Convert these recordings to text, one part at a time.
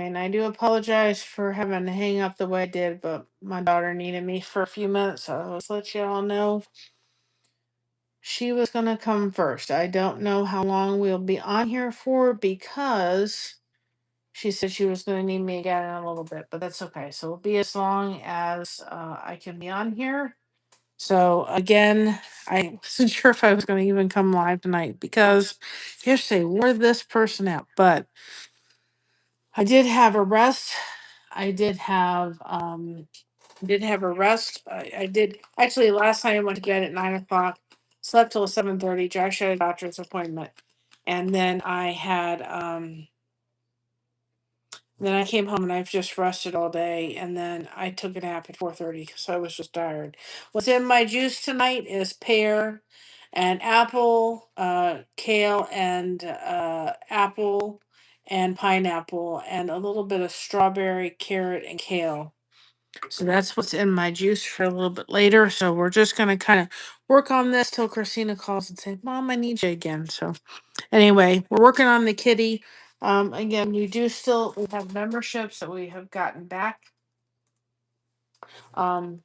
And I do apologize for having to hang up the way I did, but my daughter needed me for a few minutes, so I'll just let you all know she was going to come first. I don't know how long we'll be on here for because she said she was going to need me again in a little bit, but that's okay. So it'll be as long as I can be on here. So again, I wasn't sure if I was going to even come live tonight because yesterday wore this person out, but I did have a rest. I did have a rest. I did actually last night I went to bed at 9 o'clock, slept till 7:30. Josh had a doctor's appointment, and then I came home and I've just rested all day, and then I took a nap at 4:30 because I was just tired. What's in my juice tonight is pear and apple, kale and apple and pineapple, and a little bit of strawberry, carrot, and kale. So that's what's in my juice for a little bit later. So we're just gonna kind of work on this till Christina calls and say, "Mom, I need you again." So anyway, we're working on the kitty. Again, we have memberships that we have gotten back,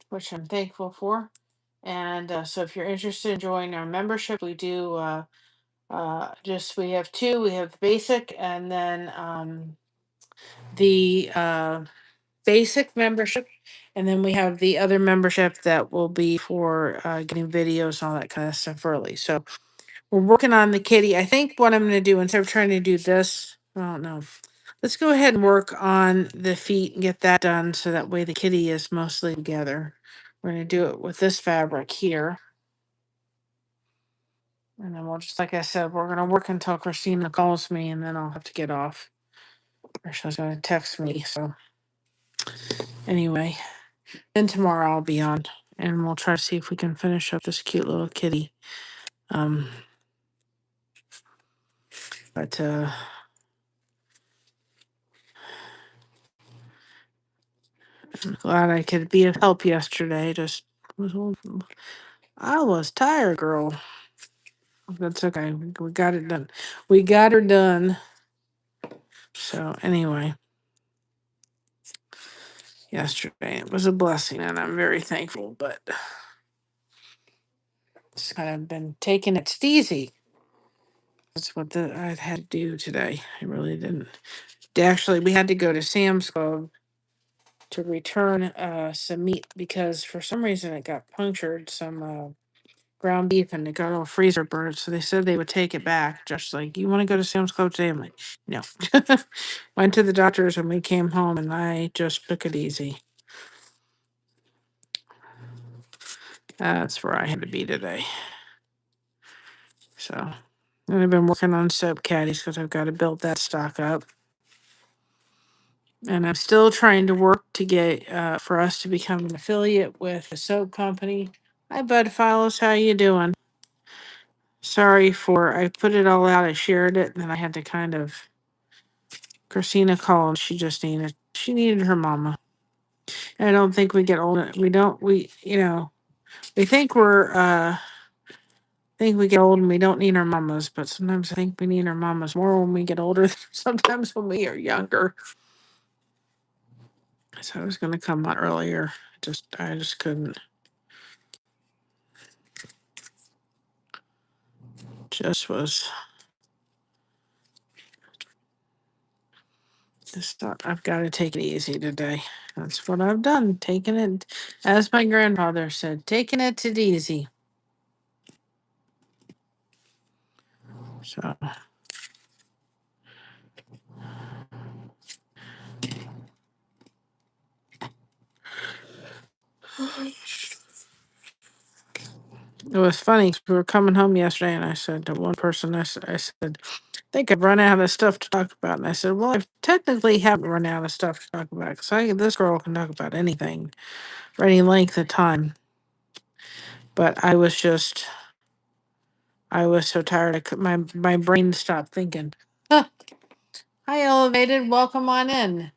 which I'm thankful for. And so if you're interested in joining our membership, we do we have two. We have basic and then the basic membership, and then we have the other membership that will be for getting videos and all that kind of stuff early. So we're working on the kitty. I think what I'm going to do instead of trying to do this, I don't know. Let's go ahead and work on the feet and get that done so that way the kitty is mostly together. We're going to do it with this fabric here. And then we'll just, like I said, we're going to work until Christina calls me and then I'll have to get off. Or she's going to text me. So anyway, then tomorrow I'll be on and we'll try to see if we can finish up this cute little kitty. Um, but I'm glad I could be of help yesterday. I was tired, girl. That's okay. We got it done. We got her done. So anyway, yesterday it was a blessing, and I'm very thankful. But just kind of been taking it easy. That's what I had to do today. I really didn't. Actually, we had to go to Sam's Club to return some meat because for some reason it got punctured. Some ground beef and it got all freezer burned. So they said they would take it back. Just like, you want to go to Sam's Club today? I'm like, no. Went to the doctor's and we came home and I just took it easy. That's where I had to be today. So, and I've been working on soap caddies because I've got to build that stock up. And I'm still trying to work to get for us to become an affiliate with a soap company. Hi, Bud Files. How you doing? Sorry I put it all out. I shared it, and then I had to kind of. Christina called. She needed her mama. And I don't think we get old. We don't. We think we get old and we don't need our mamas, but sometimes I think we need our mamas more when we get older. Than sometimes when we are younger. So I was going to come out earlier. I just couldn't. Just was. Just thought I've got to take it easy today. That's what I've done. Taking it, as my grandfather said, taking it easy. So. It was funny 'cause we were coming home yesterday, and I said to one person, I said, I think I've run out of stuff to talk about. And I said, well, I technically haven't run out of stuff to talk about because this girl can talk about anything for any length of time. But I was so tired. My brain stopped thinking. Huh. Hi, Elevated. Welcome on in.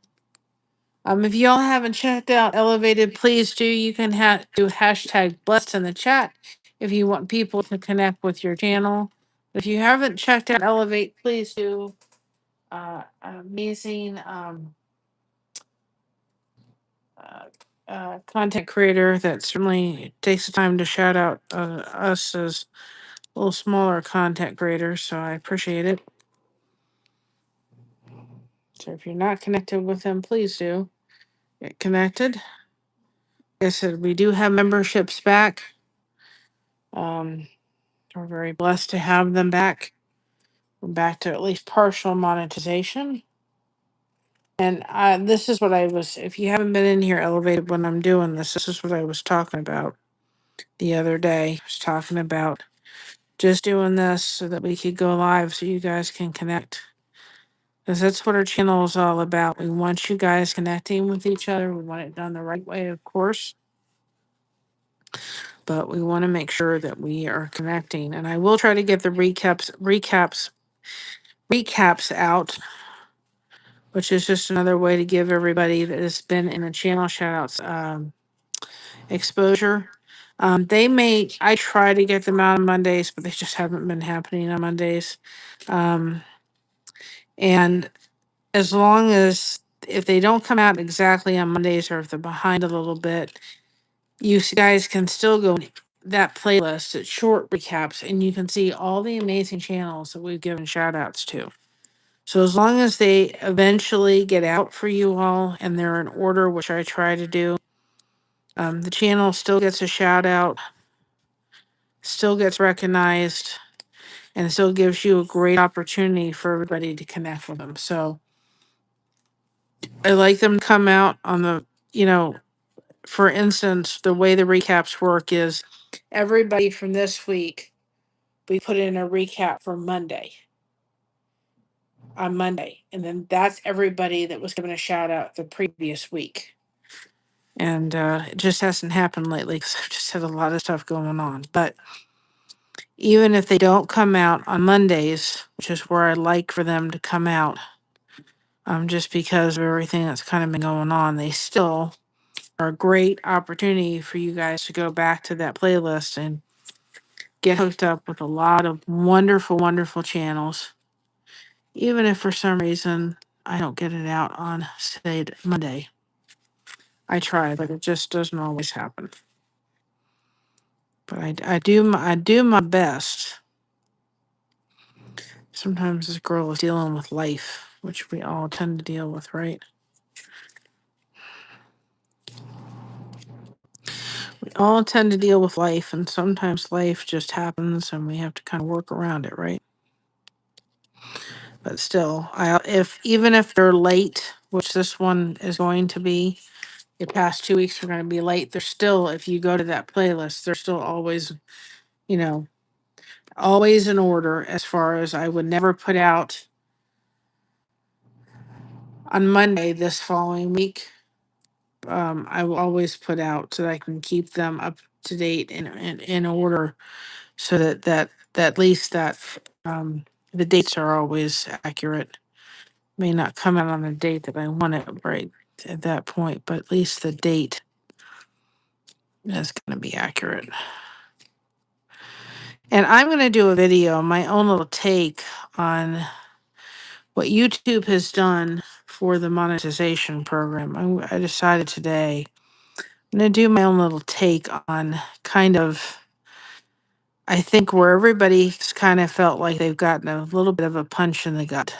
If y'all haven't checked out Elevated, please do. You can do hashtag blessed in the chat if you want people to connect with your channel. If you haven't checked out Elevate, please do. Amazing. content creator that certainly takes the time to shout out us as a little smaller content creators. So I appreciate it. So if you're not connected with them, please do get connected. Like I said, we do have memberships back. Um, we're very blessed to have them back. We're back to at least partial monetization. And this is what I was, if you haven't been in here elevated when I'm doing this, this is what I was talking about the other day. I was talking about just doing this so that we could go live so you guys can connect. Because that's what our channel is all about. We want you guys connecting with each other. We want it done the right way, of course. But we want to make sure that we are connecting. And I will try to get the recaps out, which is just another way to give everybody that has been in the channel shout outs exposure. I try to get them out on Mondays, but they just haven't been happening on Mondays. And as long as if they don't come out exactly on Mondays or if they're behind a little bit, you guys can still go that playlist. It's short recaps, and you can see all the amazing channels that we've given shout outs to. So as long as they eventually get out for you all and they're in order, which I try to do, the channel still gets a shout out, still gets recognized, and still gives you a great opportunity for everybody to connect with them. So I like them to come out on for instance, the way the recaps work is everybody from this week, we put in a recap for Monday, on Monday. And then that's everybody that was given a shout out the previous week. And it just hasn't happened lately because I've just had a lot of stuff going on. But even if they don't come out on Mondays, which is where I like for them to come out, just because of everything that's kind of been going on, they still are a great opportunity for you guys to go back to that playlist and get hooked up with a lot of wonderful, wonderful channels. Even if for some reason I don't get it out on, say, Monday. I try, but it just doesn't always happen. But I do my best. Sometimes this girl is dealing with life, which we all tend to deal with, right? We all tend to deal with life, and sometimes life just happens, and we have to kind of work around it, right? But still, even if they're late, which this one is going to be, the past 2 weeks are going to be late. They're still, if you go to that playlist, they're still always, you know, always in order. As far as I would never put out on Monday this following week. I will always put out so that I can keep them up to date in order, so that at least that the dates are always accurate. May not come out on the date that I want it right at that point, but at least the date is going to be accurate. And I'm going to do a video, my own little take on what YouTube has done for the monetization program. I decided today I'm going to do my own little take on kind of, I think, where everybody's kind of felt like they've gotten a little bit of a punch in the gut.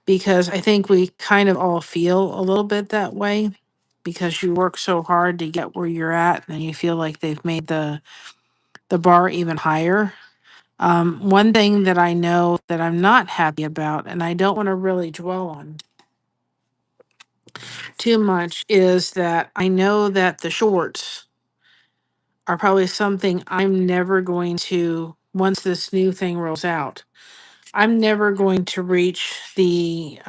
Because I think we kind of all feel a little bit that way because you work so hard to get where you're at and you feel like they've made the bar even higher. One thing that I know that I'm not happy about, and I don't want to really dwell on too much, is that I know that the shorts are probably something I'm never going to, once this new thing rolls out, I'm never going to reach the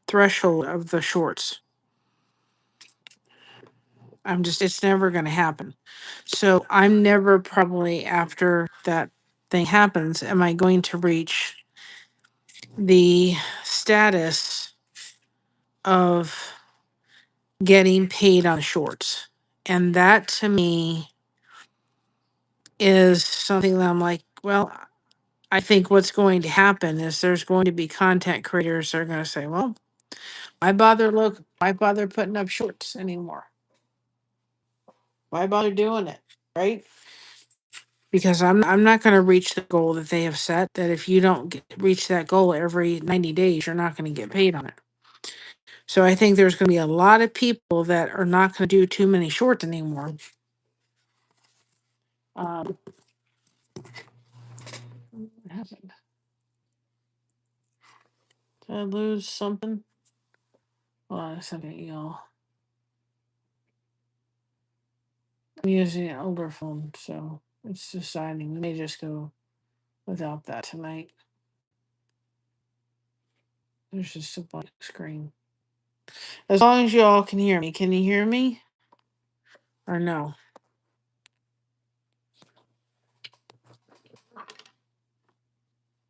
threshold of the shorts. It's never going to happen. So I'm never, probably after that thing happens, am I going to reach the status of getting paid on shorts. And that to me is something that I'm like, well, I think what's going to happen is there's going to be content creators that are going to say, well, Why bother putting up shorts anymore? Why bother doing it? Right? Because I'm not going to reach the goal that they have set, that if you don't reach that goal every 90 days, you're not going to get paid on it. So I think there's going to be a lot of people that are not going to do too many shorts anymore. What happened? Did I lose something? Hold on a second, y'all. I'm using an older phone, so it's deciding. We may just go without that tonight. There's just a blank screen. As long as you all can hear me. Can you hear me? Or no?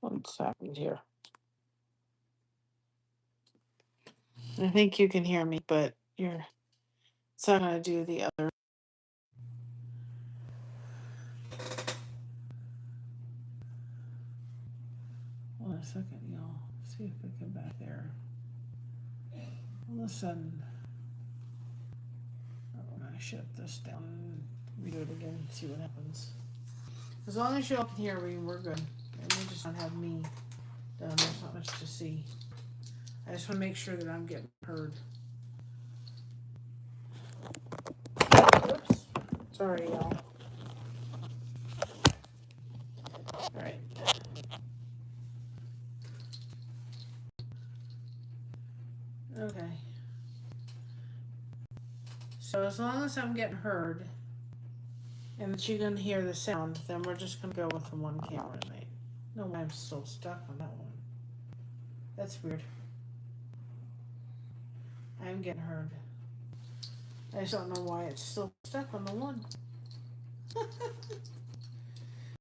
What's happened here? I think you can hear me, but it's not gonna do the other. Hold on a second, y'all. See if we get back there. All of a sudden, I'm gonna shut this down and redo it again and see what happens. As long as y'all can hear me, we're good. And we just don't have me done. There's not much to see. I just want to make sure that I'm getting heard. Oops. Sorry, y'all. All right. Okay. So as long as I'm getting heard and that you can hear the sound, then we're just gonna go with the one camera tonight. No, I'm still stuck on that one. That's weird. I'm getting heard. I just don't know why it's still stuck on the one.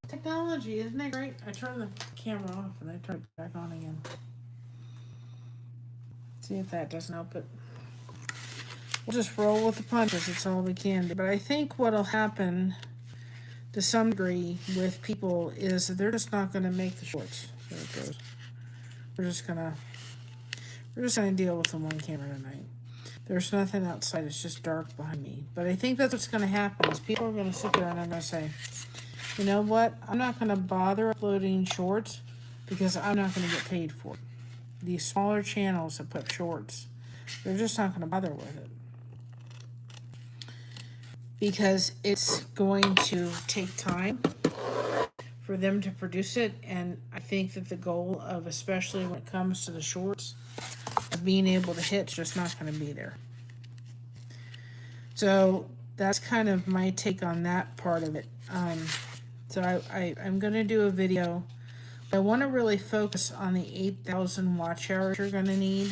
Technology, isn't it great? I turn the camera off and I turn it back on again. See if that doesn't help it. We'll just roll with the punches. It's all we can do. But I think what'll happen to some degree with people is that they're just not going to make the shorts. There it goes. We're just gonna deal with the one camera tonight. There's nothing outside. It's just dark behind me. But I think that's what's going to happen is people are going to sit there and I'm going to say, you know what? I'm not going to bother uploading shorts because I'm not going to get paid for it. These smaller channels that put up shorts, they're just not going to bother with it because it's going to take time for them to produce it. And I think that the goal of, especially when it comes to the shorts, of being able to hit is just not going to be there. So that's kind of my take on that part of it. So I'm going to do a video. I want to really focus on the 8,000 watch hours you're going to need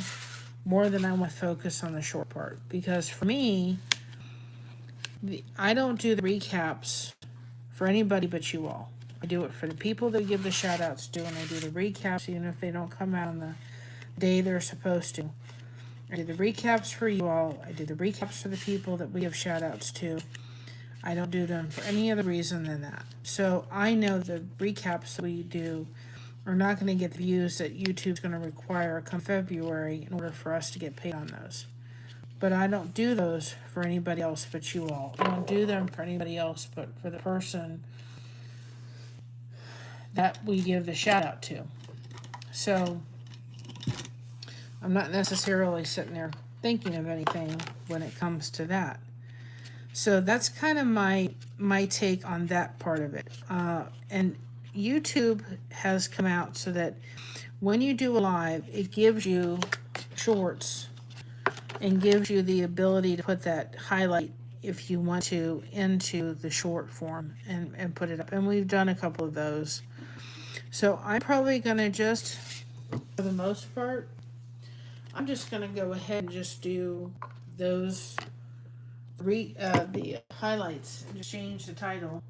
more than I want to focus on the short part. Because for me, I don't do the recaps for anybody but you all. I do it for the people that give the shout outs to, and I do the recaps even if they don't come out on the day they're supposed to. I do the recaps for you all. I do the recaps for the people that we give shout outs to. I don't do them for any other reason than that. So I know the recaps that we do are not going to get the views that YouTube's going to require come February in order for us to get paid on those. But I don't do those for anybody else but you all. I don't do them for anybody else but for the person that we give the shout out to. So I'm not necessarily sitting there thinking of anything when it comes to that. So that's kind of my take on that part of it. And YouTube has come out so that when you do a live, it gives you shorts and gives you the ability to put that highlight if you want to into the short form and put it up. And we've done a couple of those. So I'm probably going to just, for the most part, I'm just going to go ahead and just do those the highlights and just change the title.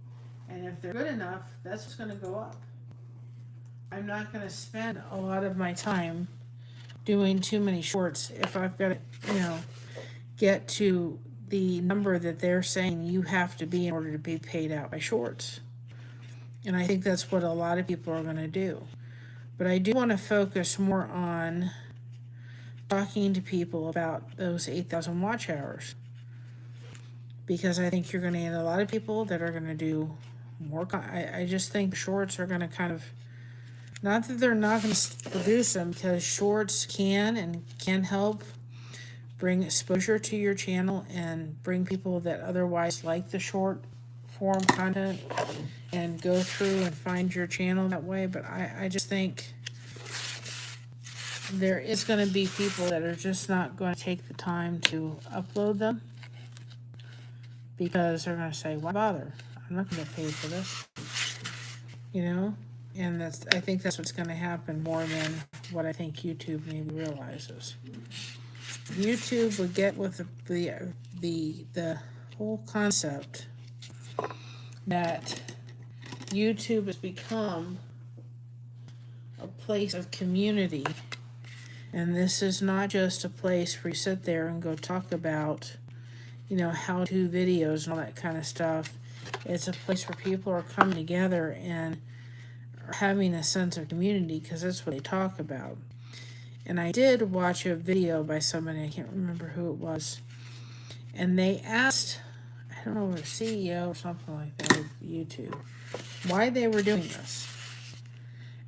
And if they're good enough, that's what's going to go up. I'm not going to spend a lot of my time doing too many shorts if I've got to, get to the number that they're saying you have to be in order to be paid out by shorts. And I think that's what a lot of people are going to do. But I do want to focus more on talking to people about those 8,000 watch hours, because I think you're going to get a lot of people that are going to do more. I just think shorts are going to kind of, not that they're not going to produce them, because shorts can help bring exposure to your channel and bring people that otherwise like the short form content and go through and find your channel that way. But I just think there is going to be people that are just not going to take the time to upload them, because they're going to say, why bother? I'm not going to get paid for this, you know? And I think that's what's going to happen more than what I think YouTube maybe realizes. YouTube would get with the whole concept that YouTube has become a place of community, and this is not just a place where you sit there and go talk about, you know, how-to videos and all that kind of stuff. It's a place where people are coming together and are having a sense of community, because that's what they talk about. And I did watch a video by somebody, I can't remember who it was, and they asked, I don't know, a CEO or something like that of YouTube, why they were doing this.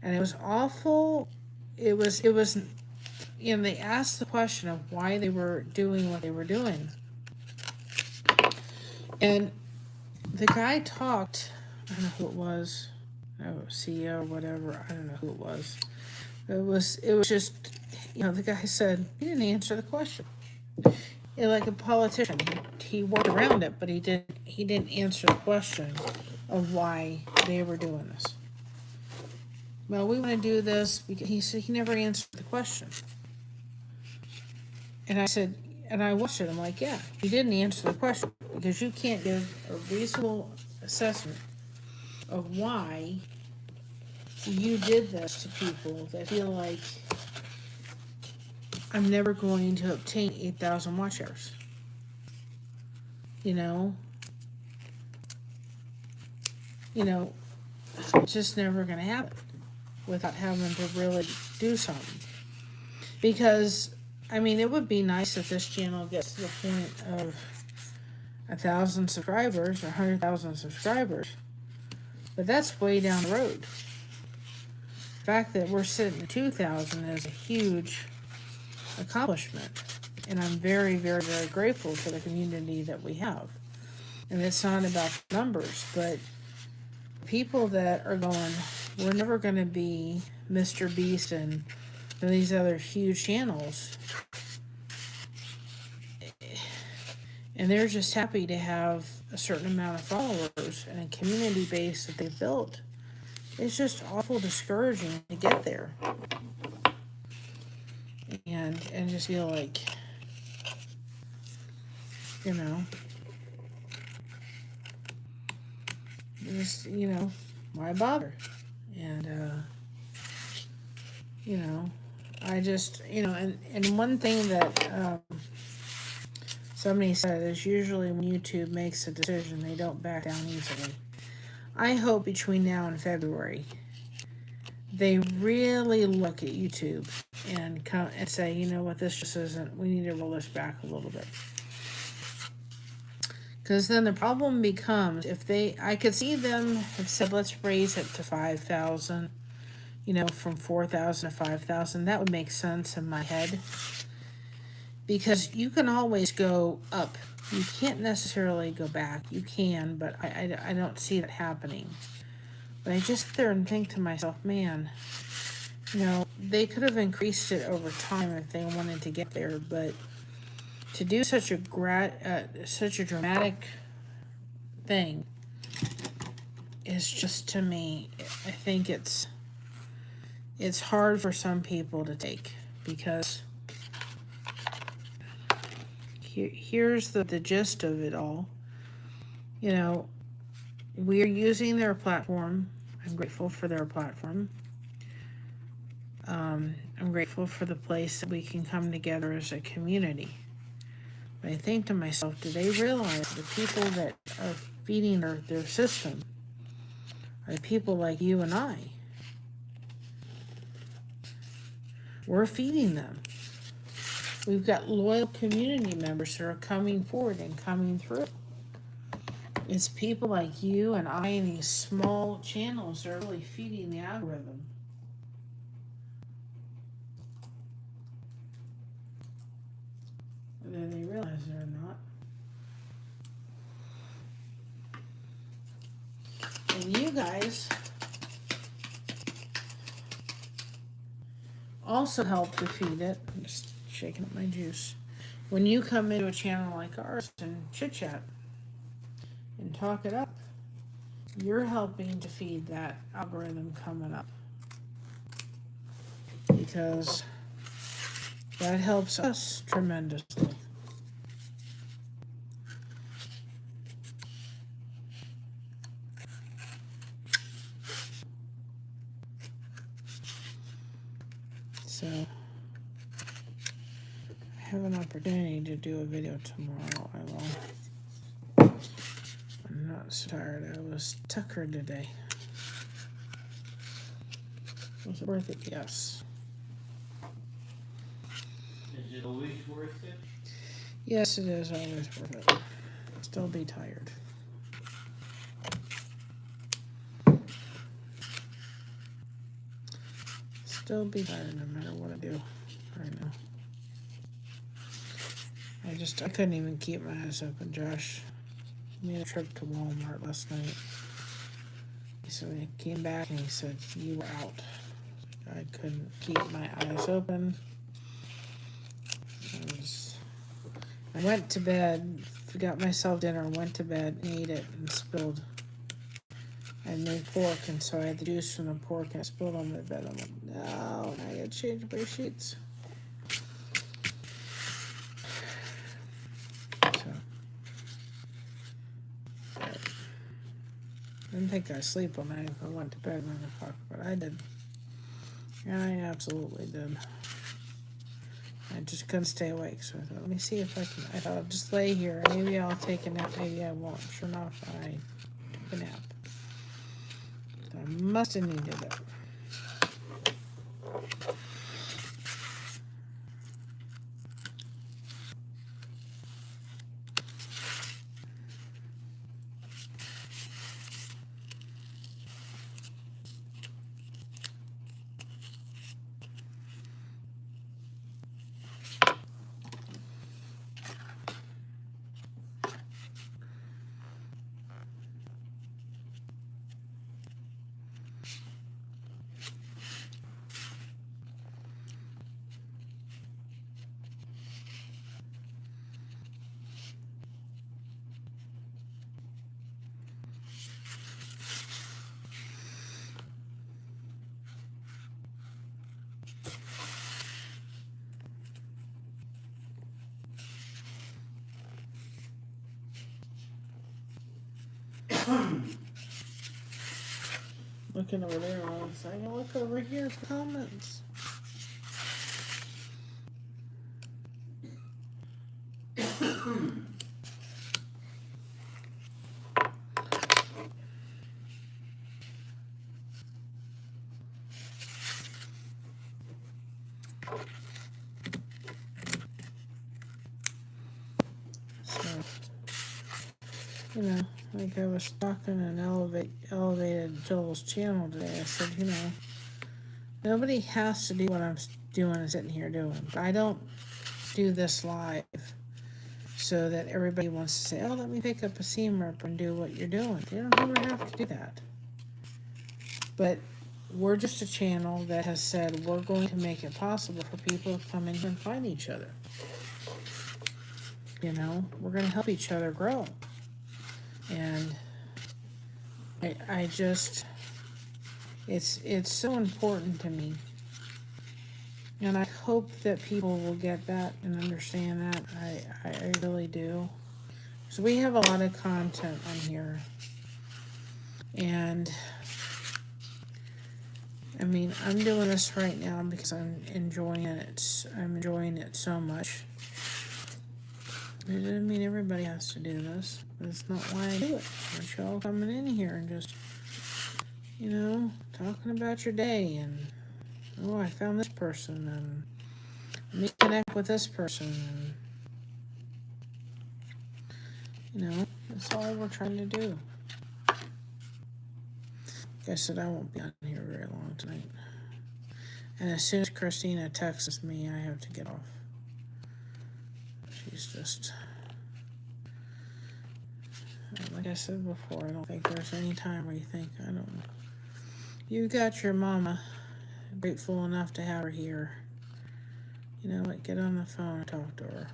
And it was awful. It was, you know, they asked the question of why they were doing what they were doing. And the guy talked, I don't know who it was, CEO or whatever, I don't know who it was. It was just, you know, the guy said he didn't answer the question. Like a politician, he worked around it, but he didn't answer the question of why they were doing this. Well, we want to do this because he said he never answered the question. And I said, and I watched it, I'm like, yeah, you didn't answer the question, because you can't give a reasonable assessment of why you did this to people that feel like, I'm never going to obtain 8,000 watch hours. You know, it's just never going to happen without having to really do something. Because, I mean, it would be nice if this channel gets to the point of 1,000 subscribers or 100,000 subscribers, but that's way down the road. The fact that we're sitting at 2,000 is a huge accomplishment, and I'm very, very, very grateful for the community that we have. And it's not about numbers, but people that are going, we're never going to be Mr. Beast and these other huge channels, and they're just happy to have a certain amount of followers and a community base that they've built. It's just awful discouraging to get there and just feel like, you know, just, you know, why bother? And you know, I just, you know, and one thing that somebody said is, usually when YouTube makes a decision, they don't back down easily. I hope between now and February, they really look at YouTube and come and say, you know what, this just isn't, we need to roll this back a little bit. Because then the problem becomes, I could see them have said, let's raise it to 5,000, you know, from 4,000 to 5,000. That would make sense in my head. Because you can always go up. You can't necessarily go back. You can, but I don't see that happening. But I just sit there and think to myself, man, you know, they could have increased it over time if they wanted to get there, but to do such a dramatic thing is just, to me, I think it's hard for some people to take, because here's the gist of it all. You know, we're using their platform. I'm grateful for their platform. I'm grateful for the place that we can come together as a community. But I think to myself, do they realize the people that are feeding their system are the people like you and I? We're feeding them. we've got loyal community members that are coming forward and coming through. It's people like you and I and these small channels that are really feeding the algorithm. Whether they realize it or not. And you guys also help to feed it. I'm just shaking up my juice. When you come into a channel like ours and chit chat and talk it up, you're helping to feed that algorithm coming up. Because that helps us tremendously. So I have an opportunity to do a video tomorrow. I will. I'm not so tired. I was tuckered today. Was it worth it? Yes. Is it always worth it? Yes, it is always worth it. Still be tired. Still be tired no matter what I do right now. I couldn't even keep my eyes open. Josh made a trip to Walmart last night. So he came back and he said, you were out. I couldn't keep my eyes open. I went to bed, got myself dinner, went to bed, ate it, and spilled. I made pork, and so I had the juice from the pork, and I spilled on my bed. I'm like, no, I gotta change my sheets. So, I didn't think I'd sleep all night if I went to bed at 9 o'clock, but I did. I absolutely did. I just couldn't stay awake, so I thought, let me see if I can. I thought I'll just lay here. Maybe I'll take a nap. Maybe I won't. Sure enough, I took a nap. I must have needed it. Looking over there, I was like, look over here for comments. So, like I was talking and elevated Joel's channel today. I said, nobody has to do what I'm doing and sitting here doing. I don't do this live so that everybody wants to say, oh, let me pick up a seam ripper and do what you're doing. You don't ever have to do that. But we're just a channel that has said we're going to make it possible for people to come in here and find each other. We're going to help each other grow. And I just, it's so important to me. And I hope that people will get that and understand that. I really do. So we have a lot of content on here. And I'm doing this right now because I'm enjoying it. I'm enjoying it so much. It doesn't mean everybody has to do this. That's not why I do it. I want you all coming in here and just, talking about your day and, oh, I found this person and, Let me connect with this person. You know, that's all we're trying to do. Like I said, I won't be on here very long tonight. And as soon as Christina texts me, I have to get off. She's just, like I said before, I don't think there's any time where you think, I don't know. You got your mama, grateful enough to have her here. You know what, get on the phone and talk to her.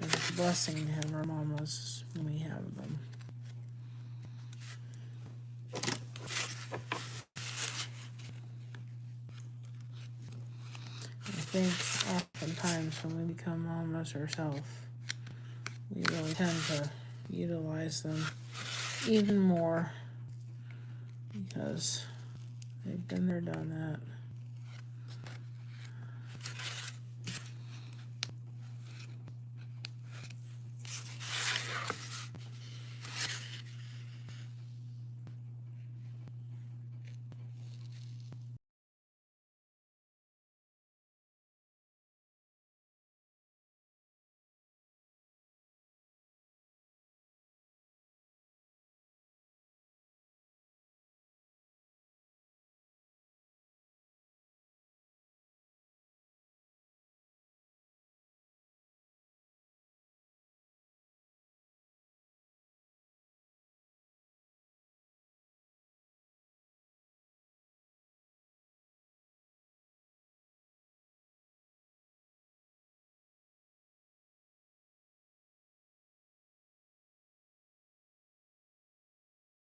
It's a blessing to have our mamas when we have them. I think oftentimes when we become mamas ourselves, we really tend to utilize them even more because they've been there, done that.